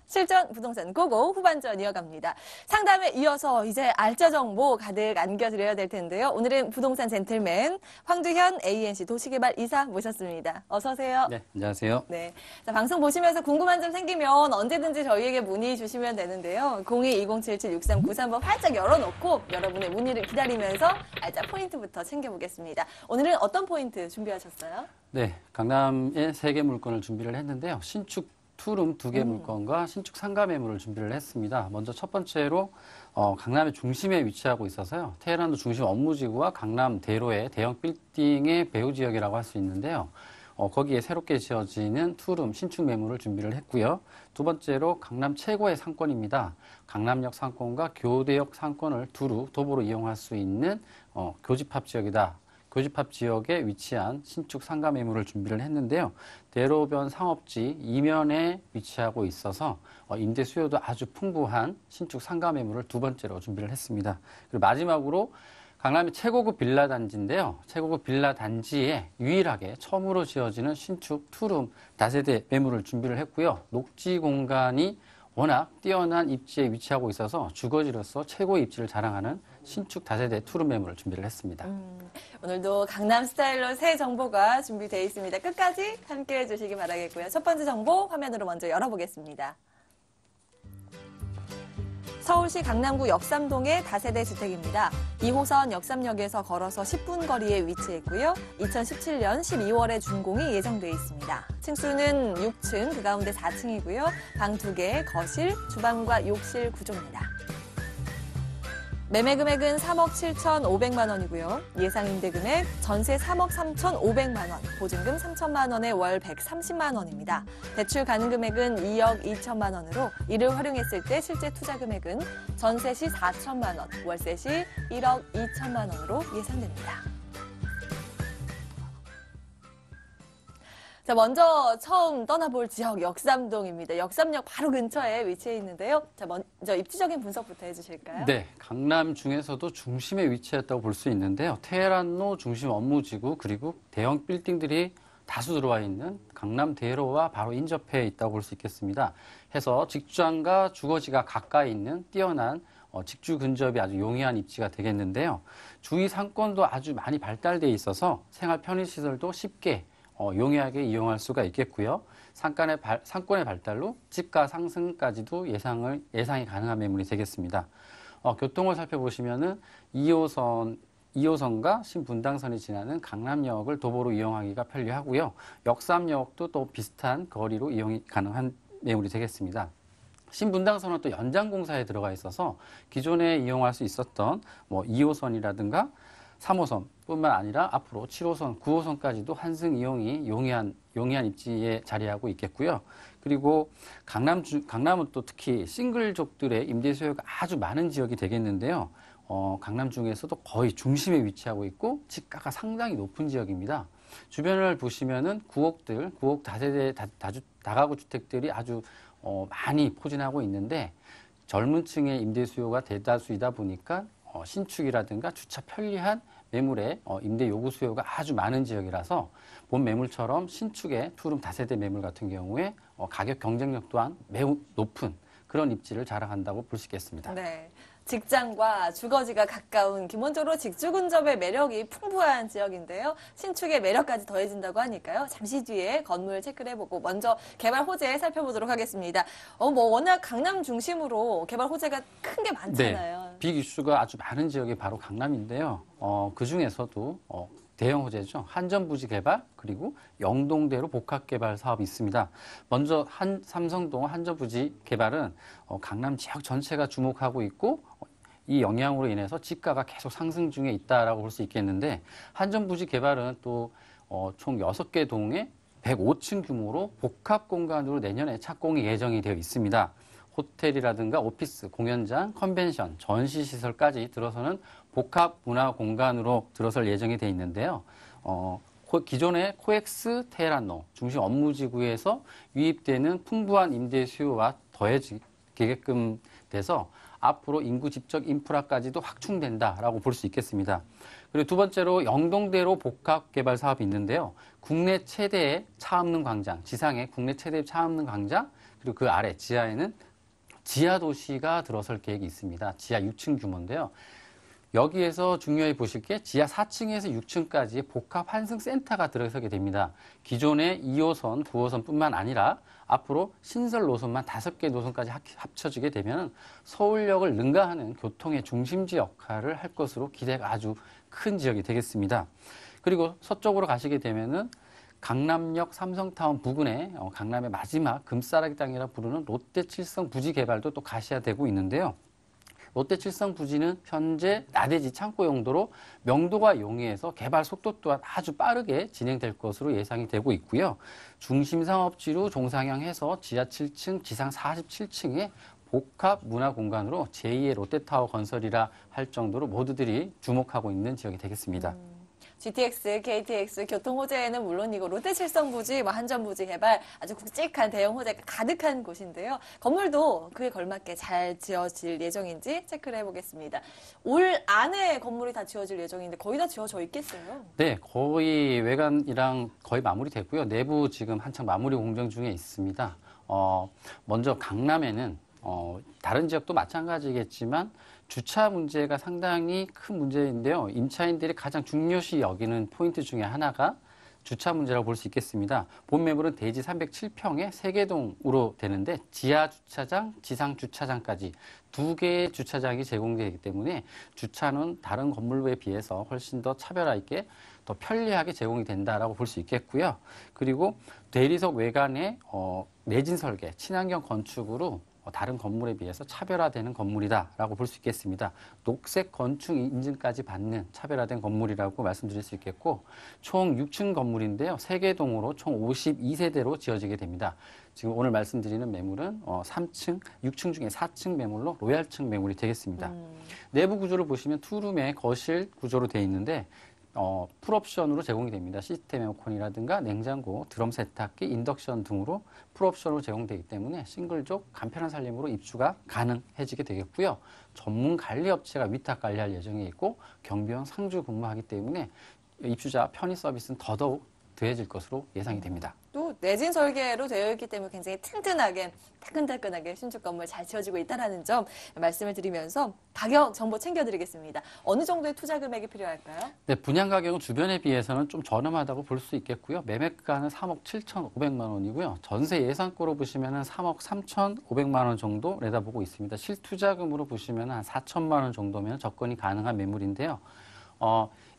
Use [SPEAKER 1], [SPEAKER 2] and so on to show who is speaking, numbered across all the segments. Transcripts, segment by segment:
[SPEAKER 1] 실전 부동산 고고 후반전 이어갑니다. 상담에 이어서 이제 알짜 정보 가득 안겨드려야 될 텐데요. 오늘은 부동산 젠틀맨 황두현 ANC 도시개발 이사 모셨습니다. 어서 오세요.
[SPEAKER 2] 네, 안녕하세요.
[SPEAKER 1] 네, 자, 방송 보시면서 궁금한 점 생기면 언제든지 저희에게 문의 주시면 되는데요. 02-2077-6393번 활짝 열어놓고 여러분의 문의를 기다리면서 알짜 포인트부터 챙겨보겠습니다. 오늘은 어떤 포인트 준비하셨어요?
[SPEAKER 2] 네, 강남에 3개 물건을 준비를 했는데요. 신축 투룸 2개 물건과 신축 상가 매물을 준비를 했습니다. 먼저 첫 번째로 강남의 중심에 위치하고 있어서요. 테헤란도 중심 업무지구와 강남 대로의 대형 빌딩의 배후 지역이라고 할 수 있는데요. 거기에 새롭게 지어지는 투룸 신축 매물을 준비를 했고요. 두 번째로 강남 최고의 상권입니다. 강남역 상권과 교대역 상권을 두루 도보로 이용할 수 있는 교집합 지역이다. 교집합 지역에 위치한 신축 상가 매물을 준비를 했는데요. 대로변 상업지 이면에 위치하고 있어서 임대 수요도 아주 풍부한 신축 상가 매물을 두 번째로 준비를 했습니다. 그리고 마지막으로 강남의 최고급 빌라 단지인데요. 최고급 빌라 단지에 유일하게 처음으로 지어지는 신축 투룸 다세대 매물을 준비를 했고요. 녹지 공간이 워낙 뛰어난 입지에 위치하고 있어서 주거지로서 최고의 입지를 자랑하는 신축 다세대 투룸 매물을 준비를 했습니다.
[SPEAKER 1] 오늘도 강남 스타일로 새 정보가 준비되어 있습니다. 끝까지 함께해 주시기 바라겠고요. 첫 번째 정보 화면으로 먼저 열어보겠습니다. 서울시 강남구 역삼동의 다세대 주택입니다. 2호선 역삼역에서 걸어서 10분 거리에 위치했고요. 2017년 12월에 준공이 예정돼 있습니다. 층수는 6층, 그 가운데 4층이고요. 방 2개, 거실, 주방과 욕실 구조입니다. 매매 금액은 3억 7,500만 원이고요. 예상 임대 금액 전세 3억 3,500만 원, 보증금 3천만 원에 월 130만 원입니다. 대출 가능 금액은 2억 2천만 원으로 이를 활용했을 때 실제 투자 금액은 전세 시 4천만 원, 월세 시 1억 2천만 원으로 예상됩니다. 자, 먼저 처음 떠나볼 지역 역삼동입니다. 역삼역 바로 근처에 위치해 있는데요. 자, 먼저 입지적인 분석부터 해주실까요?
[SPEAKER 2] 네, 강남 중에서도 중심에 위치했다고 볼 수 있는데요. 테헤란로 중심 업무지구 그리고 대형 빌딩들이 다수 들어와 있는 강남 대로와 바로 인접해 있다고 볼 수 있겠습니다. 해서 직장과 주거지가 가까이 있는 뛰어난 직주 근접이 아주 용이한 입지가 되겠는데요. 주위 상권도 아주 많이 발달돼 있어서 생활 편의시설도 쉽게 용이하게 이용할 수가 있겠고요. 상권의 발달로 집가 상승까지도 예상이 가능한 매물이 되겠습니다. 교통을 살펴보시면은 2호선과 신분당선이 지나는 강남역을 도보로 이용하기가 편리하고요. 역삼역도 또 비슷한 거리로 이용이 가능한 매물이 되겠습니다. 신분당선은 또 연장공사에 들어가 있어서 기존에 이용할 수 있었던 2호선이라든가 3호선 뿐만 아니라 앞으로 7호선, 9호선까지도 환승 이용이 용이한 입지에 자리하고 있겠고요. 그리고 강남은 또 특히 싱글족들의 임대 수요가 아주 많은 지역이 되겠는데요. 강남 중에서도 거의 중심에 위치하고 있고 집가가 상당히 높은 지역입니다. 주변을 보시면은 구옥 다세대 다가구 주택들이 아주 많이 포진하고 있는데 젊은 층의 임대 수요가 대다수이다 보니까 신축이라든가 주차 편리한 매물에 임대 요구 수요가 아주 많은 지역이라서 본 매물처럼 신축의 투룸 다세대 매물 같은 경우에 가격 경쟁력 또한 매우 높은 그런 입지를 자랑한다고 볼 수 있겠습니다.
[SPEAKER 1] 네. 직장과 주거지가 가까운 기본적으로 직주 근접의 매력이 풍부한 지역인데요. 신축의 매력까지 더해진다고 하니까요. 잠시 뒤에 건물 체크를 해보고 먼저 개발 호재 살펴보도록 하겠습니다. 워낙 강남 중심으로 개발 호재가 큰 게 많잖아요.
[SPEAKER 2] 네, 빅 이슈가 아주 많은 지역이 바로 강남인데요. 그 중에서도 대형 호재죠. 한전부지 개발 그리고 영동대로 복합 개발 사업이 있습니다. 먼저 삼성동 한전부지 개발은 강남 지역 전체가 주목하고 있고 이 영향으로 인해서 집가가 계속 상승 중에 있다라고 볼 수 있겠는데 한전부지 개발은 또 총 6개 동에 105층 규모로 복합 공간으로 내년에 착공이 예정이 되어 있습니다. 호텔이라든가 오피스, 공연장, 컨벤션, 전시시설까지 들어서는 복합 문화 공간으로 들어설 예정이 되어 있는데요. 기존의 코엑스 테헤란로 중심 업무지구에서 유입되는 풍부한 임대 수요와 더해지게끔 돼서 앞으로 인구 집적 인프라까지도 확충된다라고 볼 수 있겠습니다. 그리고 두 번째로 영동대로 복합 개발 사업이 있는데요. 국내 최대의 차 없는 광장, 지상에 국내 최대의 차 없는 광장, 그리고 그 아래 지하에는 지하 도시가 들어설 계획이 있습니다. 지하 6층 규모인데요. 여기에서 중요히 보실 게 지하 4층에서 6층까지 복합 환승센터가 들어서게 됩니다. 기존의 2호선, 9호선뿐만 아니라 앞으로 신설 노선만 5개 노선까지 합쳐지게 되면 서울역을 능가하는 교통의 중심지 역할을 할 것으로 기대가 아주 큰 지역이 되겠습니다. 그리고 서쪽으로 가시게 되면은 강남역 삼성타운 부근에 강남의 마지막 금싸라기 땅이라 부르는 롯데 칠성 부지 개발도 또 가시화되고 있는데요. 롯데 칠성 부지는 현재 나대지 창고 용도로 명도가 용이해서 개발 속도 또한 아주 빠르게 진행될 것으로 예상이 되고 있고요. 중심 상업지로 종상향해서 지하 7층, 지상 47층에 복합 문화 공간으로 제2의 롯데타워 건설이라 할 정도로 모두들이 주목하고 있는 지역이 되겠습니다.
[SPEAKER 1] GTX, KTX, 교통 호재에는 물론이고 롯데 칠성 부지, 한전 부지 개발 아주 굵직한 대형 호재가 가득한 곳인데요. 건물도 그에 걸맞게 잘 지어질 예정인지 체크를 해보겠습니다. 올 안에 건물이 다 지어질 예정인데 거의 다 지어져 있겠어요?
[SPEAKER 2] 네, 거의 외관이랑 거의 마무리됐고요. 내부 지금 한창 마무리 공정 중에 있습니다. 먼저 강남에는 다른 지역도 마찬가지겠지만 주차 문제가 상당히 큰 문제인데요. 임차인들이 가장 중요시 여기는 포인트 중에 하나가 주차 문제라고 볼 수 있겠습니다. 본 매물은 대지 307평에 3개동으로 되는데 지하 주차장, 지상 주차장까지 2개의 주차장이 제공되기 때문에 주차는 다른 건물에 비해서 훨씬 더 차별화 있게 더 편리하게 제공이 된다라고 볼 수 있겠고요. 그리고 대리석 외관의 내진 설계, 친환경 건축으로 다른 건물에 비해서 차별화되는 건물이다라고 볼 수 있겠습니다. 녹색 건축 인증까지 받는 차별화된 건물이라고 말씀드릴 수 있겠고 총 6층 건물인데요. 3개동으로 총 52세대로 지어지게 됩니다. 지금 오늘 말씀드리는 매물은 3층, 6층 중에 4층 매물로 로얄층 매물이 되겠습니다. 내부 구조를 보시면 투룸의 거실 구조로 되어 있는데 풀옵션으로 제공이 됩니다. 시스템 에어컨이라든가 냉장고, 드럼 세탁기, 인덕션 등으로 풀옵션으로 제공되기 때문에 싱글족 간편한 살림으로 입주가 가능해지게 되겠고요. 전문 관리 업체가 위탁 관리할 예정에 있고 경비원 상주 근무하기 때문에 입주자 편의 서비스는 더더욱 더해질 것으로 예상이 됩니다.
[SPEAKER 1] 또 내진 설계로 되어 있기 때문에 굉장히 튼튼하게 따끈따끈하게 신축 건물 잘 지어지고 있다는 점 말씀을 드리면서 가격 정보 챙겨드리겠습니다. 어느 정도의 투자 금액이 필요할까요?
[SPEAKER 2] 네, 분양 가격은 주변에 비해서는 좀 저렴하다고 볼 수 있겠고요. 매매가는 3억 7,500만 원이고요. 전세 예상가로 보시면 3억 3,500만 원 정도 내다보고 있습니다. 실투자금으로 보시면 한 4천만 원 정도면 접근이 가능한 매물인데요.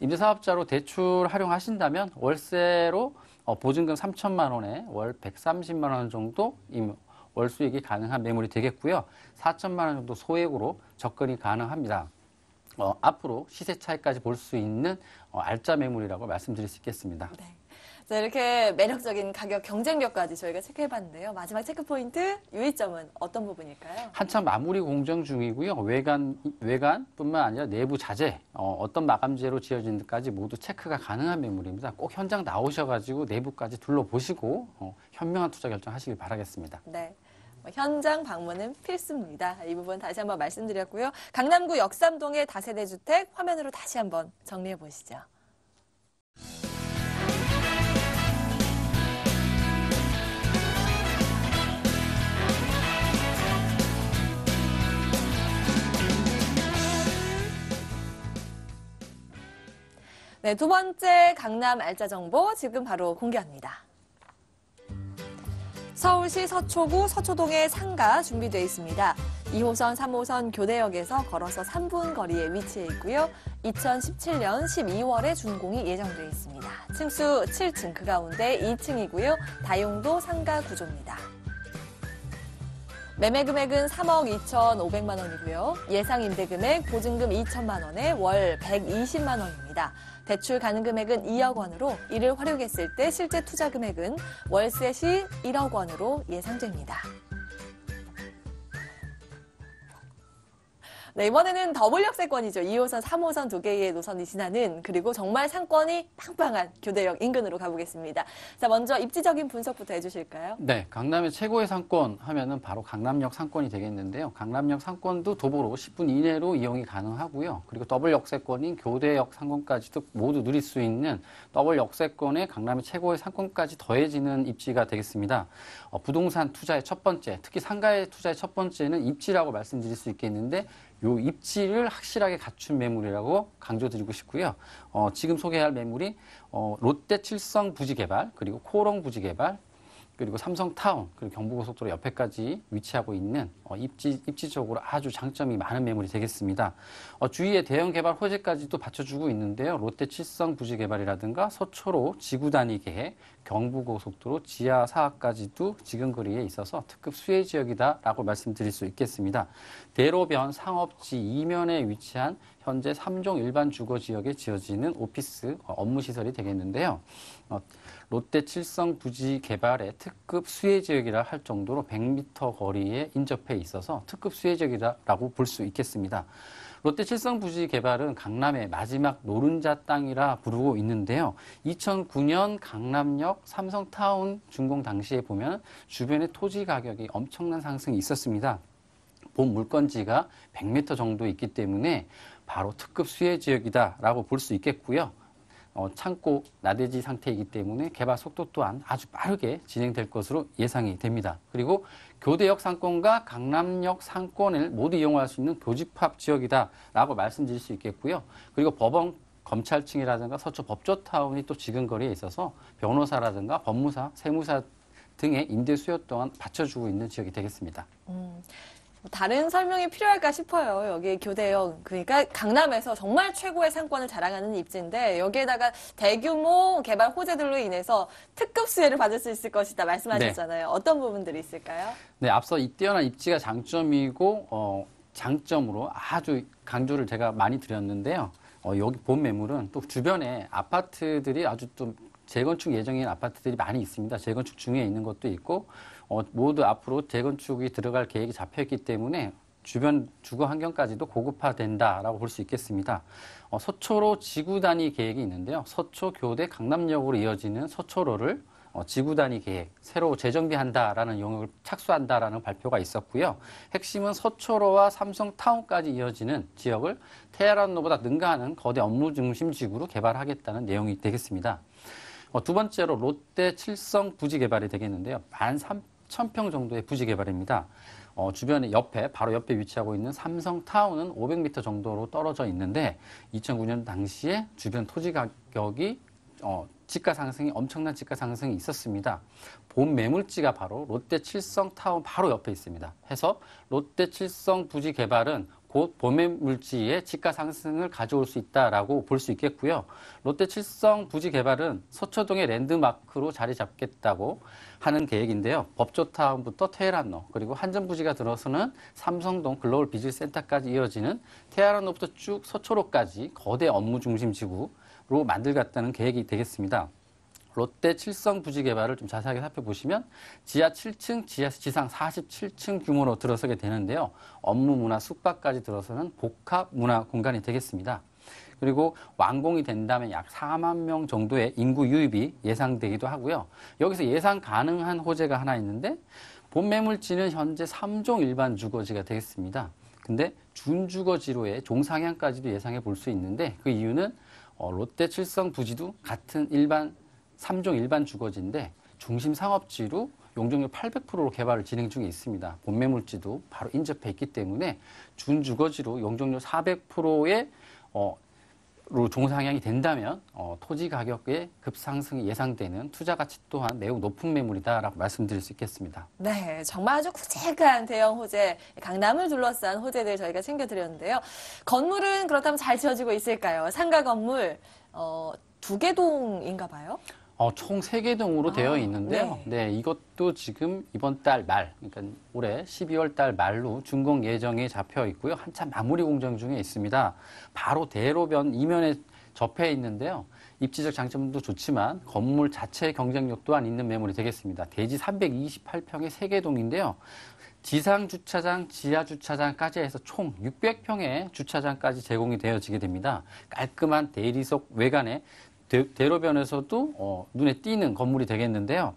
[SPEAKER 2] 임대사업자로 대출 활용하신다면 월세로 보증금 3천만 원에 월 130만 원 정도 월 수익이 가능한 매물이 되겠고요. 4천만 원 정도 소액으로 접근이 가능합니다. 앞으로 시세 차이까지 볼 수 있는 알짜 매물이라고 말씀드릴 수 있겠습니다.
[SPEAKER 1] 네. 자, 이렇게 매력적인 가격 경쟁력까지 저희가 체크해봤는데요. 마지막 체크 포인트, 유의점은 어떤 부분일까요?
[SPEAKER 2] 한참 마무리 공정 중이고요. 외관뿐만 아니라 내부 자재, 어떤 마감재로 지어진 데까지 모두 체크가 가능한 매물입니다. 꼭 현장 나오셔가지고 내부까지 둘러보시고 현명한 투자 결정하시길 바라겠습니다.
[SPEAKER 1] 네. 현장 방문은 필수입니다. 이 부분 다시 한번 말씀드렸고요. 강남구 역삼동의 다세대 주택 화면으로 다시 한번 정리해 보시죠. 네, 두 번째 강남 알짜 정보 지금 바로 공개합니다. 서울시 서초구 서초동에 상가 준비되어 있습니다. 2호선, 3호선 교대역에서 걸어서 3분 거리에 위치해 있고요. 2017년 12월에 준공이 예정되어 있습니다. 층수 7층, 그 가운데 2층이고요. 다용도 상가 구조입니다. 매매 금액은 3억 2,500만 원이고요. 예상 임대 금액 보증금 2천만 원에 월 120만 원입니다. 대출 가능 금액은 2억 원으로 이를 활용했을 때 실제 투자 금액은 월세 시 1억 원으로 예상됩니다. 네, 이번에는 더블 역세권이죠. 2호선, 3호선 두 개의 노선이 지나는 그리고 정말 상권이 빵빵한 교대역 인근으로 가보겠습니다. 자, 먼저 입지적인 분석부터 해주실까요?
[SPEAKER 2] 네, 강남의 최고의 상권 하면은 바로 강남역 상권이 되겠는데요. 강남역 상권도 도보로 10분 이내로 이용이 가능하고요. 그리고 더블 역세권인 교대역 상권까지도 모두 누릴 수 있는 더블 역세권의 강남의 최고의 상권까지 더해지는 입지가 되겠습니다. 부동산 투자의 첫 번째, 특히 상가의 투자의 첫 번째는 입지라고 말씀드릴 수 있겠는데 요 입지를 확실하게 갖춘 매물이라고 강조드리고 싶고요. 지금 소개할 매물이 롯데 칠성 부지 개발, 그리고 코오롱 부지 개발, 그리고 삼성타운, 그리고 경부고속도로 옆에까지 위치하고 있는 입지적으로 아주 장점이 많은 매물이 되겠습니다. 주위에 대형 개발 호재까지도 받쳐주고 있는데요. 롯데 칠성 부지 개발이라든가 서초로 지구 단위 계획, 경부고속도로 지하 사업까지도 지근거리에 있어서 특급 수혜 지역이다라고 말씀드릴 수 있겠습니다. 대로변 상업지 이면에 위치한 현재 3종 일반 주거 지역에 지어지는 오피스 업무 시설이 되겠는데요. 롯데 칠성 부지 개발의 특급 수혜 지역이라 할 정도로 100m 거리에 인접해 있어서 특급 수혜 지역이라고 볼 수 있겠습니다. 롯데 칠성 부지 개발은 강남의 마지막 노른자 땅이라 부르고 있는데요. 2009년 강남역 삼성타운 준공 당시에 보면 주변의 토지 가격이 엄청난 상승이 있었습니다. 본 물건지가 100m 정도 있기 때문에 바로 특급 수혜 지역이다라고 볼 수 있겠고요. 창고 나대지 상태이기 때문에 개발 속도 또한 아주 빠르게 진행될 것으로 예상이 됩니다. 그리고 교대역 상권과 강남역 상권을 모두 이용할 수 있는 교집합 지역이다라고 말씀드릴 수 있겠고요. 그리고 법원 검찰층이라든가 서초 법조타운이 또 지근거리에 있어서 변호사라든가 법무사, 세무사 등의 임대 수요 또한 받쳐주고 있는 지역이 되겠습니다.
[SPEAKER 1] 다른 설명이 필요할까 싶어요. 여기 교대역, 그러니까 강남에서 정말 최고의 상권을 자랑하는 입지인데 여기에다가 대규모 개발 호재들로 인해서 특급 수혜를 받을 수 있을 것이다 말씀하셨잖아요. 네. 어떤 부분들이 있을까요?
[SPEAKER 2] 네, 앞서 이 뛰어난 입지가 장점이고 장점으로 아주 강조를 제가 많이 드렸는데요. 여기 본 매물은 또 주변에 아파트들이 아주 좀 재건축 예정인 아파트들이 많이 있습니다. 재건축 중에 있는 것도 있고 모두 앞으로 재건축이 들어갈 계획이 잡혀있기 때문에 주변 주거 환경까지도 고급화된다라고 볼 수 있겠습니다. 서초로 지구 단위 계획이 있는데요. 서초 교대 강남역으로 이어지는 서초로를 지구 단위 계획, 새로 재정비한다라는 용역을 착수한다라는 발표가 있었고요. 핵심은 서초로와 삼성타운까지 이어지는 지역을 테헤란로보다 능가하는 거대 업무 중심 지구로 개발하겠다는 내용이 되겠습니다. 두 번째로 롯데 칠성 부지 개발이 되겠는데요. 13,000평 정도의 부지 개발입니다. 주변에 바로 옆에 위치하고 있는 삼성타운은 500m 정도로 떨어져 있는데 2009년 당시에 주변 토지 가격이 지가 상승이 엄청난 지가 상승이 있었습니다. 본 매물지가 바로 롯데 칠성타운 바로 옆에 있습니다. 해서 롯데 칠성 부지 개발은 곧 봄매물지의 지가 상승을 가져올 수 있다라고 볼 수 있겠고요. 롯데 칠성 부지 개발은 서초동의 랜드마크로 자리 잡겠다고 하는 계획인데요. 법조타운부터 테헤란로 그리고 한전부지가 들어서는 삼성동 글로벌 비즈센터까지 이어지는 테헤란로부터 쭉 서초로까지 거대 업무 중심 지구로 만들겠다는 계획이 되겠습니다. 롯데 칠성 부지 개발을 좀 자세하게 살펴보시면 지하 7층, 지상 47층 규모로 들어서게 되는데요. 업무 문화 숙박까지 들어서는 복합 문화 공간이 되겠습니다. 그리고 완공이 된다면 약 4만 명 정도의 인구 유입이 예상되기도 하고요. 여기서 예상 가능한 호재가 하나 있는데 본 매물지는 현재 3종 일반 주거지가 되겠습니다. 근데 준주거지로의 종상향까지도 예상해 볼 수 있는데 그 이유는 롯데 칠성 부지도 같은 3종 일반 주거지인데 중심 상업지로 용적률 800%로 개발을 진행 중에 있습니다. 본 매물지도 바로 인접해 있기 때문에 준주거지로 용적률 400%의 로 종상향이 된다면 토지 가격의 급상승이 예상되는 투자 가치 또한 매우 높은 매물이다라고 말씀드릴 수 있겠습니다.
[SPEAKER 1] 네, 정말 아주 굵직한 대형 호재, 강남을 둘러싼 호재들 저희가 챙겨드렸는데요. 건물은 그렇다면 잘 지어지고 있을까요? 상가 건물 2개 동인가 봐요?
[SPEAKER 2] 총 3개 동으로 되어 있는데요. 네, 이것도 지금 이번 달 말, 그러니까 올해 12월 달 말로 준공 예정에 잡혀 있고요. 한참 마무리 공정 중에 있습니다. 바로 대로변 이면에 접해 있는데요. 입지적 장점도 좋지만 건물 자체의 경쟁력 또한 있는 매물이 되겠습니다. 대지 328평의 3개 동인데요. 지상 주차장, 지하 주차장까지 해서 총 600평의 주차장까지 제공이 되어지게 됩니다. 깔끔한 대리석 외관에 대로변에서도 눈에 띄는 건물이 되겠는데요.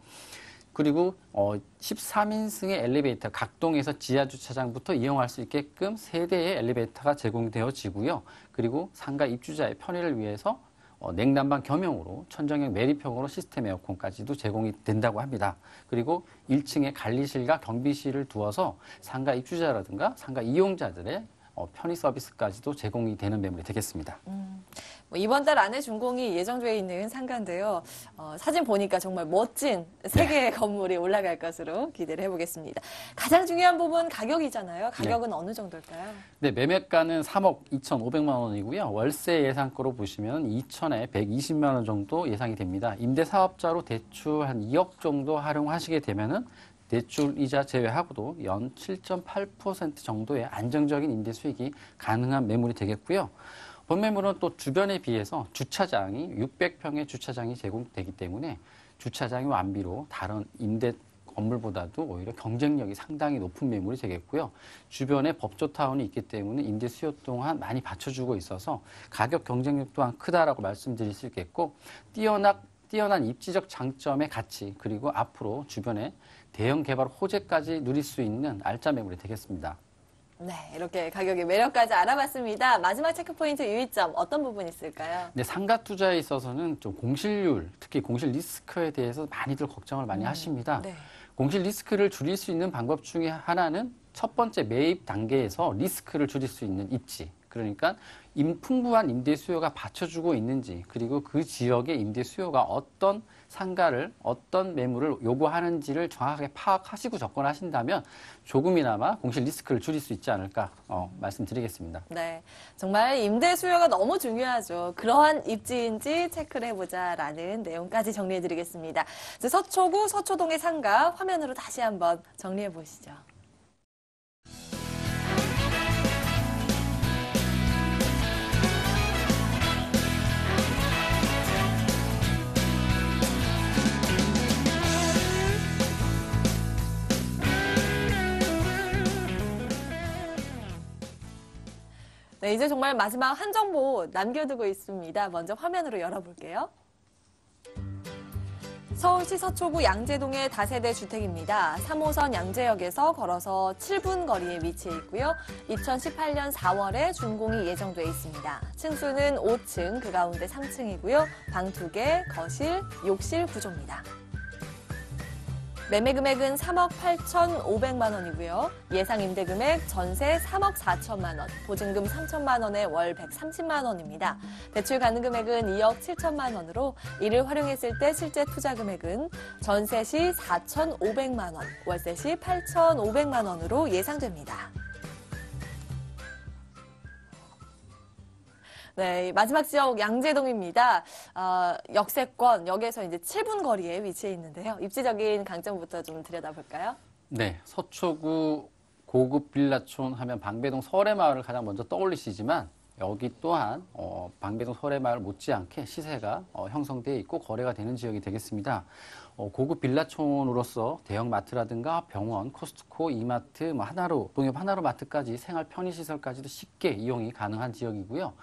[SPEAKER 2] 그리고 13인승의 엘리베이터, 각 동에서 지하 주차장부터 이용할 수 있게끔 3대의 엘리베이터가 제공되어지고요. 그리고 상가 입주자의 편의를 위해서 냉난방 겸용으로 천정형 내리평으로 시스템 에어컨까지도 제공이 된다고 합니다. 그리고 1층에 관리실과 경비실을 두어서 상가 입주자라든가 상가 이용자들의 편의 서비스까지도 제공이 되는 매물이 되겠습니다.
[SPEAKER 1] 이번 달 안에 준공이 예정돼 있는 상가인데요. 사진 보니까 정말 멋진 3개의 건물이 올라갈 것으로 기대를 해보겠습니다. 가장 중요한 부분 가격이잖아요. 가격은 어느 정도일까요?
[SPEAKER 2] 네, 매매가는 3억 2,500만 원이고요. 월세 예상가로 보시면 2천에 120만 원 정도 예상이 됩니다. 임대 사업자로 대출 한 2억 정도 활용하시게 되면은 대출 이자 제외하고도 연 7.8% 정도의 안정적인 임대 수익이 가능한 매물이 되겠고요. 본 매물은 또 주변에 비해서 주차장이 600평의 주차장이 제공되기 때문에 주차장이 완비로 다른 임대 건물보다도 오히려 경쟁력이 상당히 높은 매물이 되겠고요. 주변에 법조타운이 있기 때문에 임대 수요 또한 많이 받쳐주고 있어서 가격 경쟁력 또한 크다라고 말씀드릴 수 있겠고 뛰어난 입지적 장점의 가치 그리고 앞으로 주변에 대형 개발 호재까지 누릴 수 있는 알짜 매물이 되겠습니다.
[SPEAKER 1] 네, 이렇게 가격의 매력까지 알아봤습니다. 마지막 체크포인트 유의점 어떤 부분이 있을까요?
[SPEAKER 2] 네, 상가 투자에 있어서는 좀 공실률, 특히 공실 리스크에 대해서 많이들 걱정을 많이 하십니다.
[SPEAKER 1] 네.
[SPEAKER 2] 공실 리스크를 줄일 수 있는 방법 중에 하나는 첫 번째 매입 단계에서 리스크를 줄일 수 있는 입지. 그러니까 풍부한 임대 수요가 받쳐주고 있는지 그리고 그 지역의 임대 수요가 어떤 상가를 어떤 매물을 요구하는지를 정확하게 파악하시고 접근하신다면 조금이나마 공실 리스크를 줄일 수 있지 않을까 말씀드리겠습니다.
[SPEAKER 1] 네, 정말 임대 수요가 너무 중요하죠. 그러한 입지인지 체크를 해보자라는 내용까지 정리해드리겠습니다. 서초구 서초동의 상가 화면으로 다시 한번 정리해보시죠. 네, 이제 정말 마지막 한 정보 남겨두고 있습니다. 먼저 화면으로 열어볼게요. 서울시 서초구 양재동의 다세대 주택입니다. 3호선 양재역에서 걸어서 7분 거리에 위치해 있고요. 2018년 4월에 준공이 예정돼 있습니다. 층수는 5층, 그 가운데 3층이고요. 방 2개, 거실, 욕실 구조입니다. 매매 금액은 3억 8,500만 원이고요. 예상 임대 금액 전세 3억 4천만 원, 보증금 3천만 원에 월 130만 원입니다. 대출 가능 금액은 2억 7천만 원으로 이를 활용했을 때 실제 투자 금액은 전세 시 4,500만 원, 월세 시 8,500만 원으로 예상됩니다. 네, 마지막 지역 양재동입니다. 역세권, 역에서 이제 7분 거리에 위치해 있는데요. 입지적인 강점부터 좀 들여다볼까요?
[SPEAKER 2] 네, 서초구 고급 빌라촌 하면 방배동 설해마을을 가장 먼저 떠올리시지만 여기 또한 방배동 설해마을 못지않게 시세가 형성되어 있고 거래가 되는 지역이 되겠습니다. 고급 빌라촌으로서 대형 마트라든가 병원, 코스트코, 이마트, 농협 하나로 마트까지 생활 편의시설까지도 쉽게 이용이 가능한 지역이고요.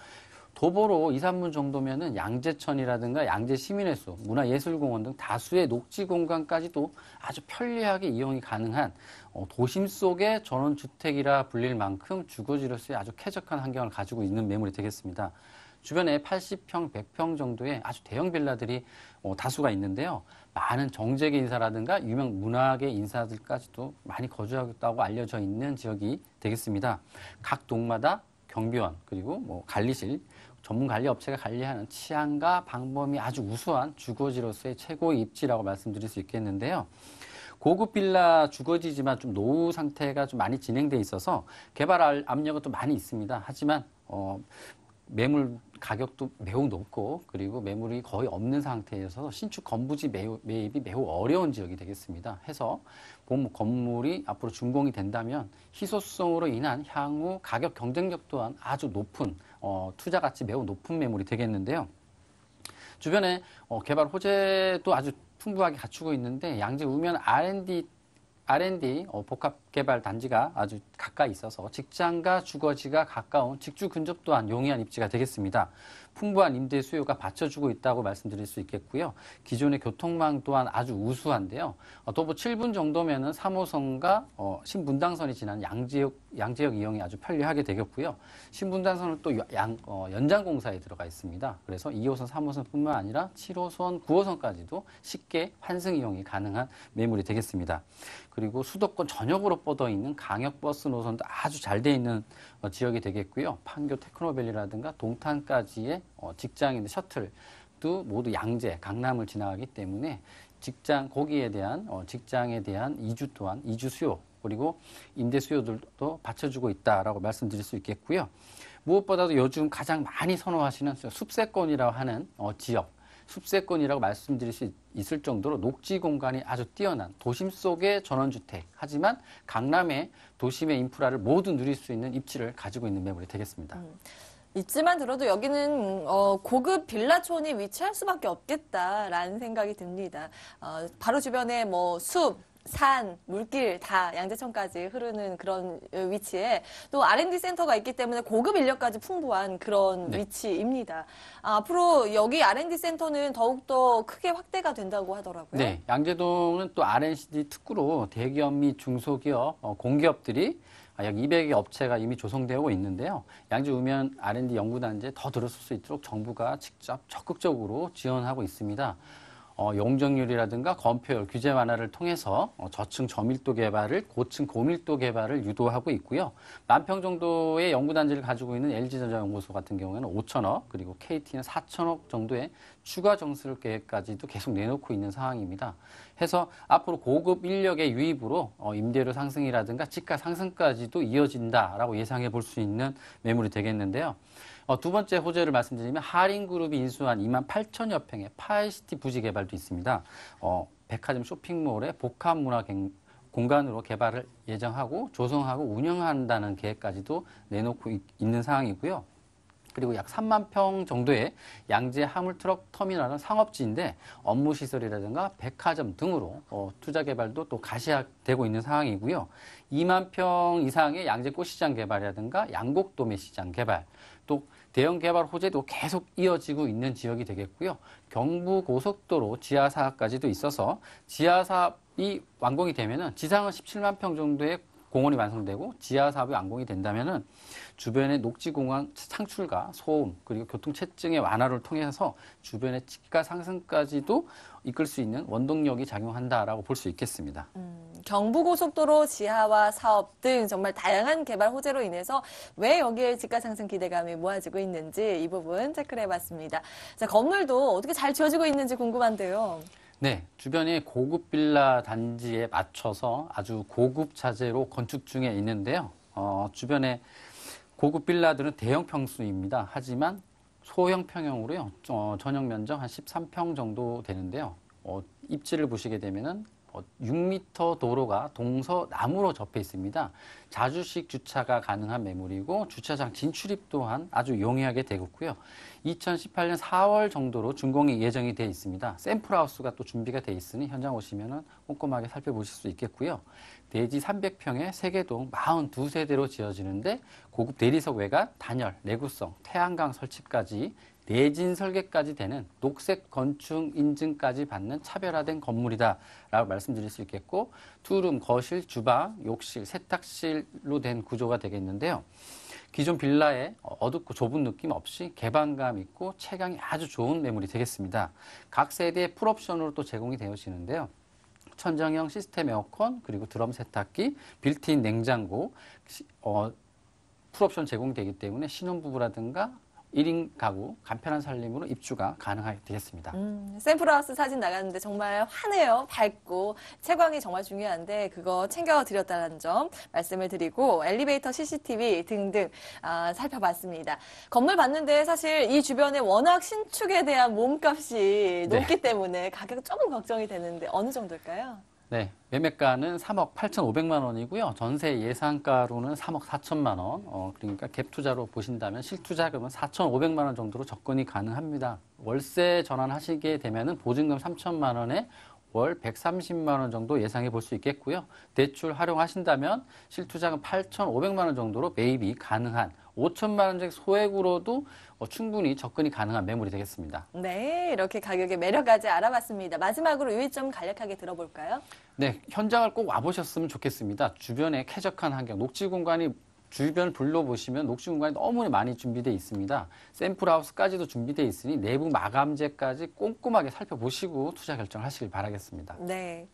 [SPEAKER 2] 도보로 2, 3분 정도면은 양재천이라든가 양재시민회수, 문화예술공원 등 다수의 녹지 공간까지도 아주 편리하게 이용이 가능한 도심 속의 전원주택이라 불릴 만큼 주거지로서의 아주 쾌적한 환경을 가지고 있는 매물이 되겠습니다. 주변에 80평, 100평 정도의 아주 대형 빌라들이 다수가 있는데요. 많은 정재계 인사라든가 유명 문화계 인사들까지도 많이 거주하겠다고 알려져 있는 지역이 되겠습니다. 각 동마다 경비원 그리고 관리실, 전문 관리 업체가 관리하는 치안과 방범이 아주 우수한 주거지로서의 최고의 입지라고 말씀드릴 수 있겠는데요. 고급 빌라 주거지지만 좀 노후 상태가 좀 많이 진행돼 있어서 개발 압력은 또 많이 있습니다. 하지만 매물 가격도 매우 높고 그리고 매물이 거의 없는 상태에서 신축 건부지 매입이 매우 어려운 지역이 되겠습니다. 해서 본 건물이 앞으로 준공이 된다면 희소성으로 인한 향후 가격 경쟁력 또한 아주 높은 투자 가치 매우 높은 매물이 되겠는데요. 주변에 개발 호재도 아주 풍부하게 갖추고 있는데 양재 우면 R&D 복합 개발 단지가 아주 가까이 있어서 직장과 주거지가 가까운 직주 근접 또한 용이한 입지가 되겠습니다. 풍부한 임대 수요가 받쳐주고 있다고 말씀드릴 수 있겠고요. 기존의 교통망 또한 아주 우수한데요. 도보 7분 정도면은 3호선과 신분당선이 지나는 양재역 이용이 아주 편리하게 되겠고요. 신분당선은 또 연장 공사에 들어가 있습니다. 그래서 2호선, 3호선뿐만 아니라 7호선, 9호선까지도 쉽게 환승 이용이 가능한 매물이 되겠습니다. 그리고 수도권 전역으로 뻗어 있는 강역버스 노선도 아주 잘 돼 있는 지역이 되겠고요. 판교 테크노밸리라든가 동탄까지의 직장인 셔틀도 모두 양재, 강남을 지나가기 때문에 거기에 대한 직장에 대한 이주 수요 그리고 임대 수요들도 받쳐주고 있다라고 말씀드릴 수 있겠고요. 무엇보다도 요즘 가장 많이 선호하시는 숲세권이라고 하는 지역. 숲세권이라고 말씀드릴 수 있을 정도로 녹지 공간이 아주 뛰어난 도심 속의 전원주택, 하지만 강남의 도심의 인프라를 모두 누릴 수 있는 입지를 가지고 있는 매물이 되겠습니다.
[SPEAKER 1] 입지만 들어도 여기는 고급 빌라촌이 위치할 수밖에 없겠다라는 생각이 듭니다. 바로 주변에 뭐 숲, 산, 물길 다 양재천까지 흐르는 그런 위치에 또 R&D 센터가 있기 때문에 고급 인력까지 풍부한 그런 위치입니다. 앞으로 여기 R&D 센터는 더욱더 크게 확대가 된다고 하더라고요.
[SPEAKER 2] 네, 양재동은 또 R&D 특구로 대기업 및 중소기업, 공기업들이 약 200여 업체가 이미 조성되고 있는데요. 양재 우면 R&D 연구단지에 더 들어설 수 있도록 정부가 직접 적극적으로 지원하고 있습니다. 용적률이라든가 건폐율 규제 완화를 통해서 저층 저밀도 개발을 고층 고밀도 개발을 유도하고 있고요. 10,000평 정도의 연구단지를 가지고 있는 LG전자연구소 같은 경우에는 5천억 그리고 KT는 4천억 정도의 추가 정수 계획까지도 계속 내놓고 있는 상황입니다. 해서 앞으로 고급 인력의 유입으로 임대료 상승이라든가 집가 상승까지도 이어진다라고 예상해 볼 수 있는 매물이 되겠는데요. 두 번째 호재를 말씀드리면 하림그룹이 인수한 28,000여 평의 파이시티 부지 개발도 있습니다. 백화점 쇼핑몰의 복합문화 공간으로 개발을 예정하고 조성하고 운영한다는 계획까지도 내놓고 있는 상황이고요. 그리고 약 3만 평 정도의 양재 화물트럭 터미널은 상업지인데 업무시설이라든가 백화점 등으로 투자 개발도 또 가시화되고 있는 상황이고요. 2만 평 이상의 양재 꽃시장 개발이라든가 양곡도매 시장 개발, 또 대형 개발 호재도 계속 이어지고 있는 지역이 되겠고요. 경부고속도로 지하사업까지도 있어서 지하사업이 완공이 되면은 지상은 17만 평 정도의 공원이 완성되고 지하사업이 완공이 된다면은 주변의 녹지공간 창출과 소음 그리고 교통체증의 완화를 통해서 주변의 집가 상승까지도 이끌 수 있는 원동력이 작용한다라고 볼 수 있겠습니다.
[SPEAKER 1] 경부고속도로 지하화 사업 등 정말 다양한 개발 호재로 인해서 왜 여기에 집가 상승 기대감이 모아지고 있는지 이 부분 체크를 해봤습니다. 자, 건물도 어떻게 잘 지어지고 있는지 궁금한데요.
[SPEAKER 2] 네, 주변에 고급 빌라 단지에 맞춰서 아주 고급 자재로 건축 중에 있는데요. 주변에 고급 빌라들은 대형 평수입니다. 하지만 소형 평형으로요. 전용 면적 한 13평 정도 되는데요. 입지를 보시게 되면은 6m 도로가 동서남으로 접해 있습니다. 자주식 주차가 가능한 매물이고 주차장 진출입 또한 아주 용이하게 되겠고요. 2018년 4월 정도로 준공이 예정이 되어 있습니다. 샘플하우스가 또 준비가 되어 있으니 현장 오시면 꼼꼼하게 살펴보실 수 있겠고요. 대지 300평에 세개동 42세대로 지어지는데 고급 대리석 외관, 단열, 내구성, 태양광 설치까지 내진 설계까지 되는 녹색 건축 인증까지 받는 차별화된 건물이다라고 말씀드릴 수 있겠고, 투룸, 거실, 주방, 욕실, 세탁실로 된 구조가 되겠는데요. 기존 빌라의 어둡고 좁은 느낌 없이 개방감 있고 체감이 아주 좋은 매물이 되겠습니다. 각 세대의 풀옵션으로 또 제공이 되어지는데요. 천정형 시스템 에어컨, 그리고 드럼 세탁기, 빌트인 냉장고, 풀옵션 제공되기 때문에 신혼부부라든가 1인 가구, 간편한 살림으로 입주가 가능하게 되겠습니다.
[SPEAKER 1] 샘플하우스 사진 나갔는데 정말 환해요. 밝고 채광이 정말 중요한데 그거 챙겨드렸다는 점 말씀을 드리고 엘리베이터 CCTV 등등 살펴봤습니다. 건물 봤는데 사실 이 주변에 워낙 신축에 대한 몸값이 높기 때문에 가격 조금 걱정이 되는데 어느 정도일까요?
[SPEAKER 2] 네, 매매가는 3억 8,500만 원이고요. 전세 예상가로는 3억 4천만 원. 그러니까 갭 투자로 보신다면 실투자금은 4,500만 원 정도로 접근이 가능합니다. 월세 전환하시게 되면은 보증금 3천만 원에 월 130만 원 정도 예상해 볼 수 있겠고요. 대출 활용하신다면 실투자금 8,500만 원 정도로 매입이 가능한 5천만 원짜리 소액으로도 충분히 접근이 가능한 매물이 되겠습니다.
[SPEAKER 1] 네, 이렇게 가격의 매력까지 알아봤습니다. 마지막으로 유의점 간략하게 들어볼까요?
[SPEAKER 2] 네, 현장을 꼭 와보셨으면 좋겠습니다. 주변에 쾌적한 환경, 녹지 공간이 주변을 둘러보시면 녹지 공간이 너무 많이 준비되어 있습니다. 샘플하우스까지도 준비되어 있으니 내부 마감재까지 꼼꼼하게 살펴보시고 투자 결정하시길 바라겠습니다.
[SPEAKER 1] 네.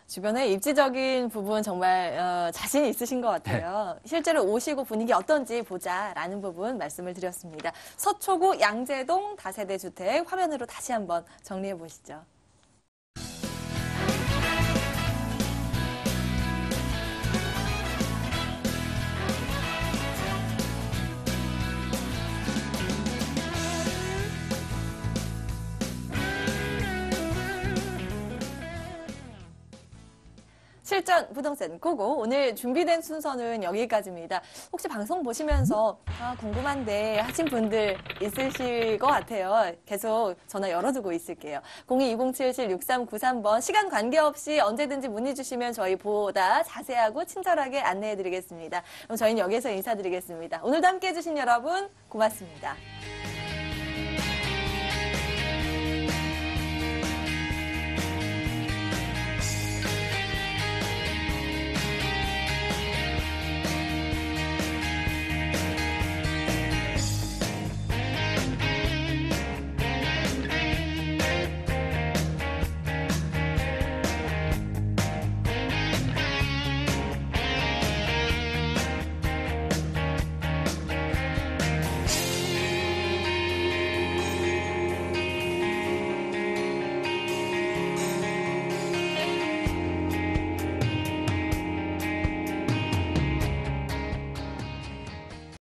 [SPEAKER 1] 주변에 입지적인 부분 정말 자신 있으신 것 같아요. 실제로 오시고 분위기 어떤지 보자라는 부분 말씀을 드렸습니다. 서초구 양재동 다세대 주택 화면으로 다시 한번 정리해 보시죠. 실전 부동산 고고 오늘 준비된 순서는 여기까지입니다. 혹시 방송 보시면서 궁금한데 하신 분들 있으실 것 같아요. 계속 전화 열어두고 있을게요. 02-2077-6393번 시간 관계없이 언제든지 문의 주시면 저희 보다 자세하고 친절하게 안내해드리겠습니다. 그럼 저희는 여기서 인사드리겠습니다. 오늘도 함께해 주신 여러분 고맙습니다.